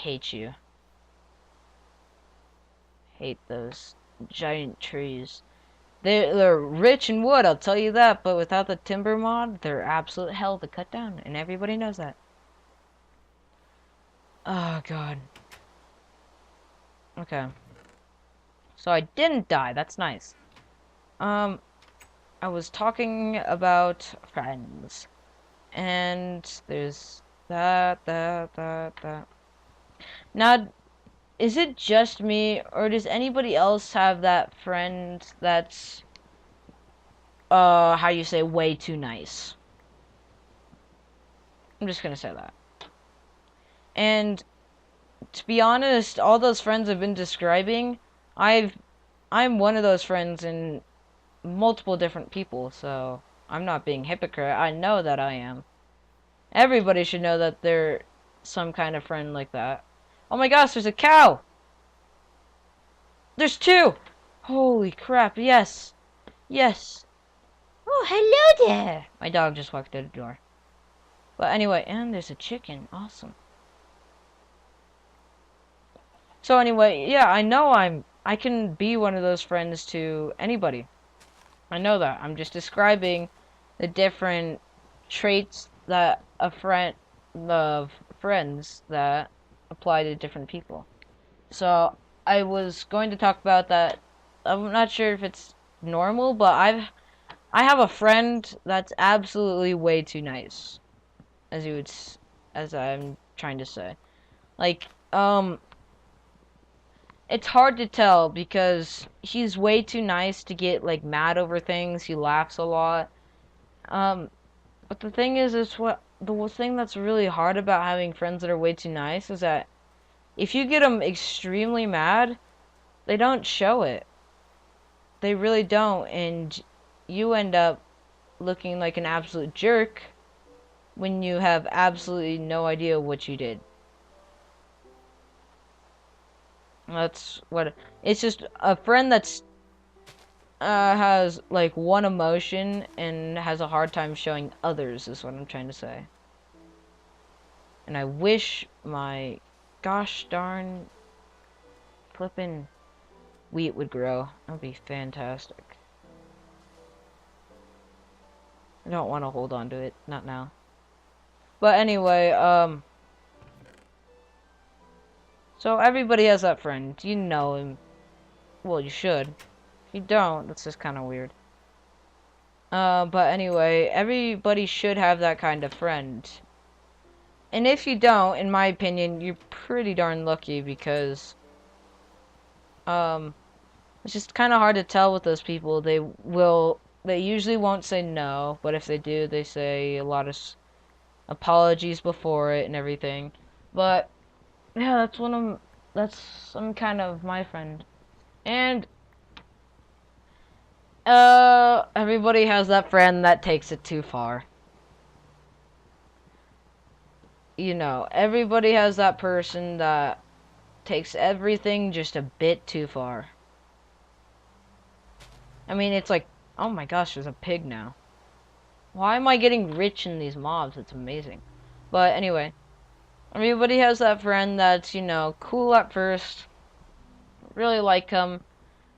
hate you. Hate those giant trees. They're rich in wood, I'll tell you that, but without the timber mod, they're absolute hell to cut down, and everybody knows that. Oh god. Okay. So I didn't die, that's nice. I was talking about friends. And there's that. Now, is it just me, or does anybody else have that friend that's, how you say, way too nice? I'm just gonna say that. And to be honest, all those friends I've been describing, I'm one of those friends in multiple different people, so I'm not being hypocrite. I know that I am. Everybody should know that they're some kind of friend like that. Oh my gosh, there's a cow! There's two! Holy crap, yes! Yes! Oh, hello there! My dog just walked out the door. But anyway, and there's a chicken. Awesome. So anyway, yeah, I know I can be one of those friends to anybody. I know that. I'm just describing the different traits that a friend of friends that apply to different people. So I was going to talk about that. I'm not sure if it's normal, but I have a friend that's absolutely way too nice, as you would, as I'm trying to say. Like, it's hard to tell because he's way too nice to get like mad over things. He laughs a lot. But the thing is what the thing that's really hard about having friends that are way too nice is that if you get them extremely mad, they don't show it. They really don't, and you end up looking like an absolute jerk when you have absolutely no idea what you did. That's what it's just a friend that's has like one emotion and has a hard time showing others is what I'm trying to say. And I wish my gosh darn flippin' wheat would grow. That would be fantastic. I don't want to hold on to it, not now. But anyway, so everybody has that friend. You know him. Well, you should. If you don't, that's just kind of weird. But anyway, everybody should have that kind of friend. And if you don't, in my opinion, you're pretty darn lucky because, it's just kind of hard to tell with those people. They usually won't say no, but if they do, they say a lot of apologies before it and everything. But, yeah, that's some kind of my friend. And, everybody has that friend that takes it too far. You know, everybody has that person that takes everything just a bit too far. I mean, it's like, oh my gosh, there's a pig now. Why am I getting rich in these mobs? It's amazing. But anyway, everybody has that friend that's, you know, cool at first, really like them,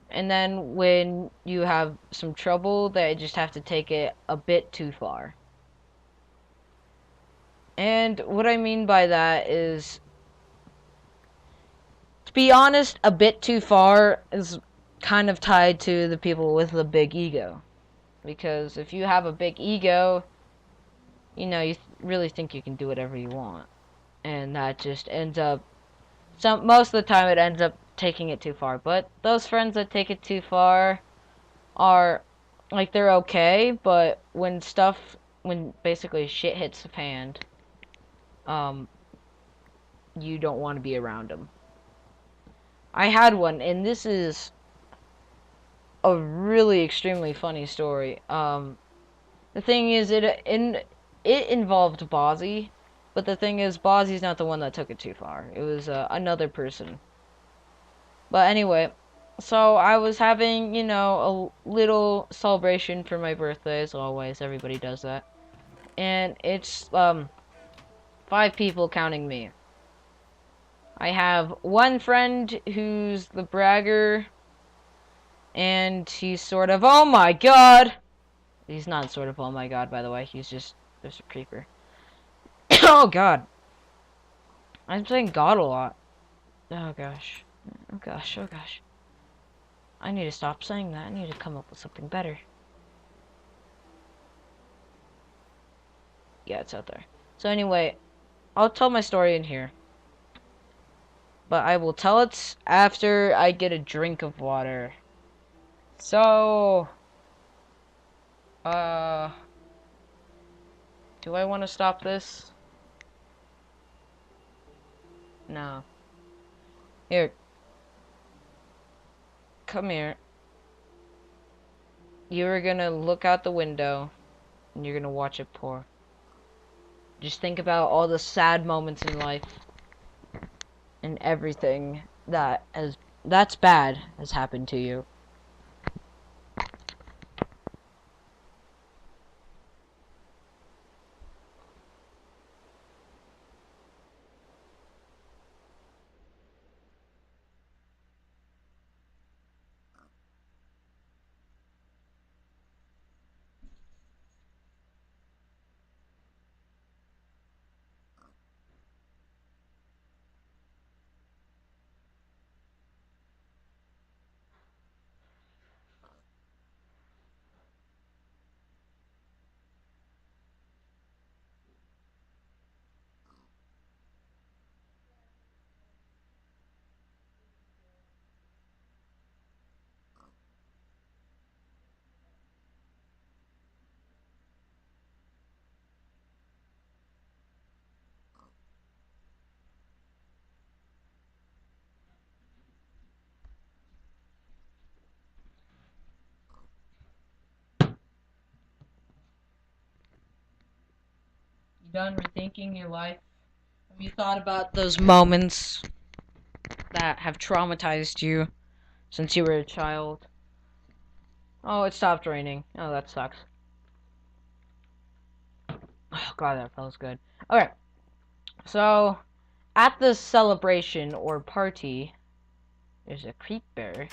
and then when you have some trouble, they just have to take it a bit too far. And what I mean by that is, to be honest, a bit too far is kind of tied to the people with the big ego. Because if you have a big ego, you know, you really think you can do whatever you want. And that just ends up, most of the time it ends up taking it too far. But those friends that take it too far are, like, they're okay, but when basically shit hits the fan, you don't want to be around them. I had one, and this is a really extremely funny story. The thing is, it involved Bozzy, but the thing is, Bozzy's not the one that took it too far. It was another person. But anyway, so I was having, you know, a little celebration for my birthday, as always. Everybody does that. And it's 5 people counting me. I have one friend who's the bragger, and he's sort of, oh my god! He's not sort of, oh my god, by the way. He's just a creeper. Oh god. I'm saying god a lot. Oh gosh. Oh gosh, oh gosh. I need to stop saying that. I need to come up with something better. Yeah, it's out there. So anyway, I'll tell my story in here. But I will tell it after I get a drink of water. So, uh, do I want to stop this? No. Here. Come here. You're gonna look out the window, and you're gonna watch it pour. Just think about all the sad moments in life, and everything that's bad has happened to you. You done rethinking your life? Have you thought about those moments that have traumatized you since you were a child? Oh, it stopped raining. Oh, that sucks. Oh god, that feels good. Okay, so at the celebration or party, there's a creeper.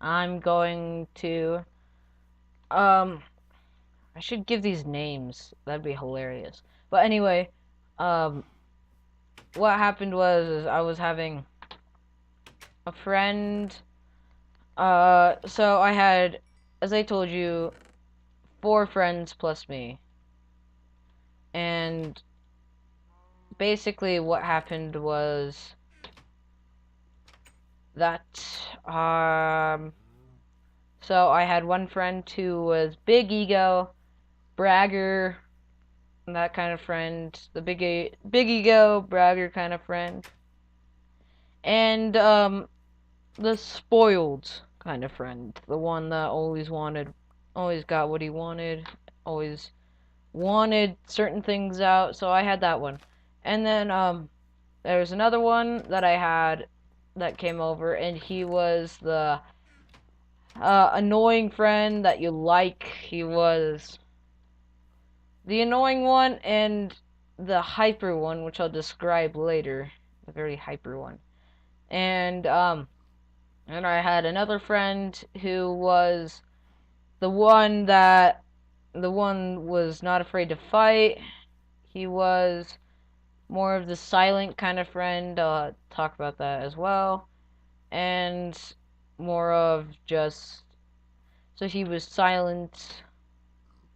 I'm going to I should give these names. That'd be hilarious. But anyway, um what happened was is I was having a friend. So I had, as I told you, 4 friends plus me. And basically what happened was that so I had one friend who was big ego, bragger, that kind of friend, the big ego, bragger kind of friend, and the spoiled kind of friend, the one that always got what he wanted, always wanted certain things out. So I had that one, and then there was another one that I had that came over, and he was the annoying friend that you like. He was the annoying one and the hyper one, which I'll describe later. The very hyper one. And I had another friend who was the one was not afraid to fight. He was more of the silent kind of friend. I'll talk about that as well. And more of just, so he was silent,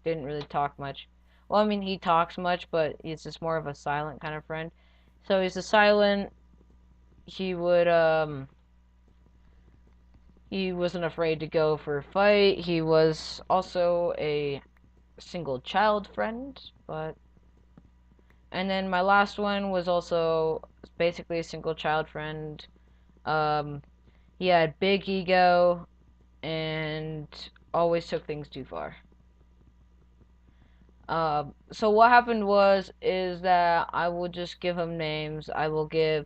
didn't really talk much. Well, I mean, he talks much, but he's just more of a silent kind of friend. So he's a silent, he would, he wasn't afraid to go for a fight. He was also a single child friend, but... And then my last one was also basically a single child friend. He had big ego and always took things too far. So what happened is that I will just give him names. I will give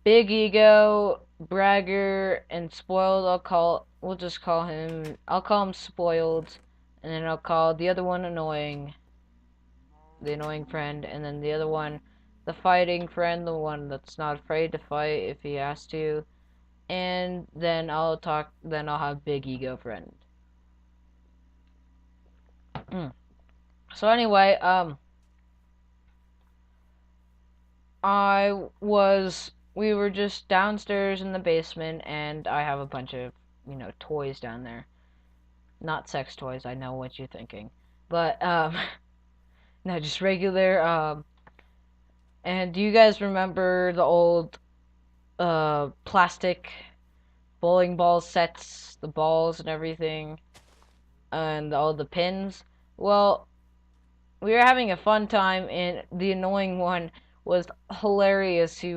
big ego, bragger, and spoiled. I'll call him spoiled, and then I'll call the other one annoying, the annoying friend, and then the other one the fighting friend, the one that's not afraid to fight if he has to, and then I'll have big ego friend. So anyway, we were just downstairs in the basement, and I have a bunch of, toys down there. Not sex toys, I know what you're thinking. But, no, just regular, and do you guys remember the old, plastic bowling ball sets, the balls and everything, and all the pins? Well, we were having a fun time, and the annoying one was hilarious. He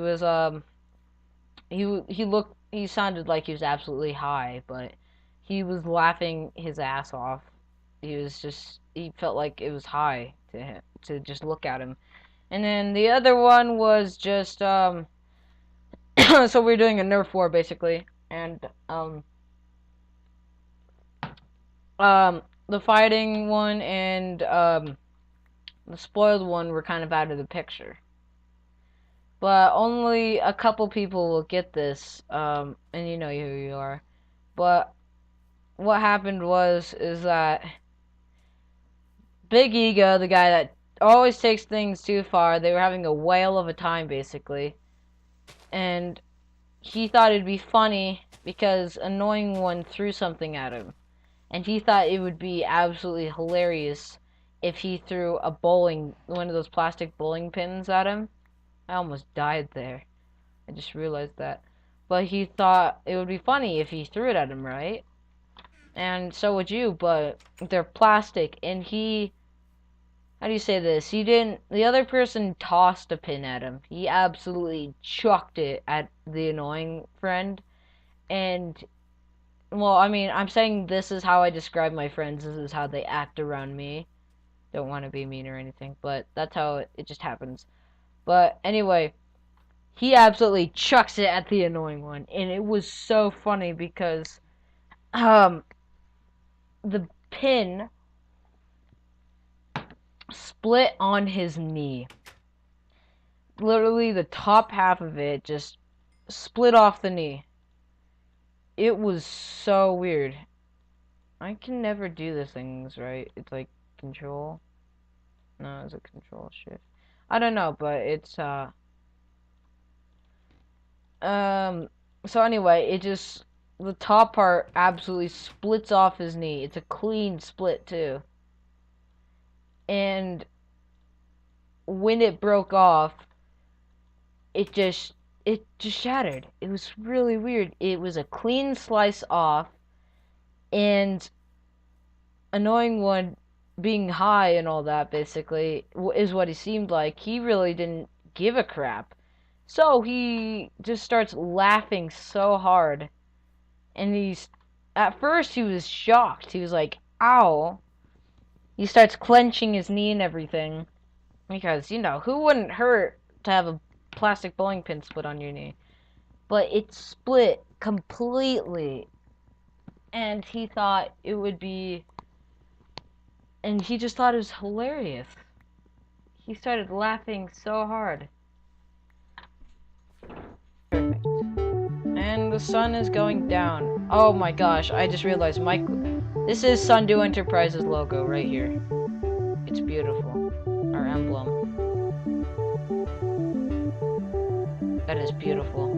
sounded like he was absolutely high, but he was laughing his ass off. He felt like it was high to him to just look at him. And then the other one was just so we were doing a Nerf war basically, and the fighting one and the spoiled one were kind of out of the picture. But only a couple people will get this, and you know who you are. But what happened is that Big Ego, the guy that always takes things too far, they were having a whale of a time basically, and he thought it'd be funny because Annoying One threw something at him, and he thought it would be absolutely hilarious if he threw one of those plastic bowling pins at him. I almost died there. I just realized that. But he thought it would be funny if he threw it at him, right? And so would you, but they're plastic, and how do you say this? The other person tossed a pin at him. He absolutely chucked it at the annoying friend. And, well, I mean, I'm saying this is how I describe my friends. This is how they act around me. Don't want to be mean or anything, but that's how it just happens. But anyway, he absolutely chucks it at the annoying one, and it was so funny because the pin split on his knee. Literally the top half of it just split off the knee. It was so weird. I can never do the things right. It's like control. No, it's a control shift. I don't know, but it's so anyway, the top part absolutely splits off his knee. It's a clean split too. And when it broke off, it just shattered. It was really weird. It was a clean slice off, and Annoying One being high and all that basically is what he seemed like. He really didn't give a crap. So he just starts laughing so hard. And at first he was shocked. He was like, ow. He starts clenching his knee and everything. Because, who wouldn't hurt to have a plastic bowling pin split on your knee? But it split completely. And he thought it would be... And he just thought it was hilarious. He started laughing so hard. Perfect. And the sun is going down. Oh my gosh, I just realized this is Sundew Enterprises logo right here. It's beautiful. Our emblem. That is beautiful.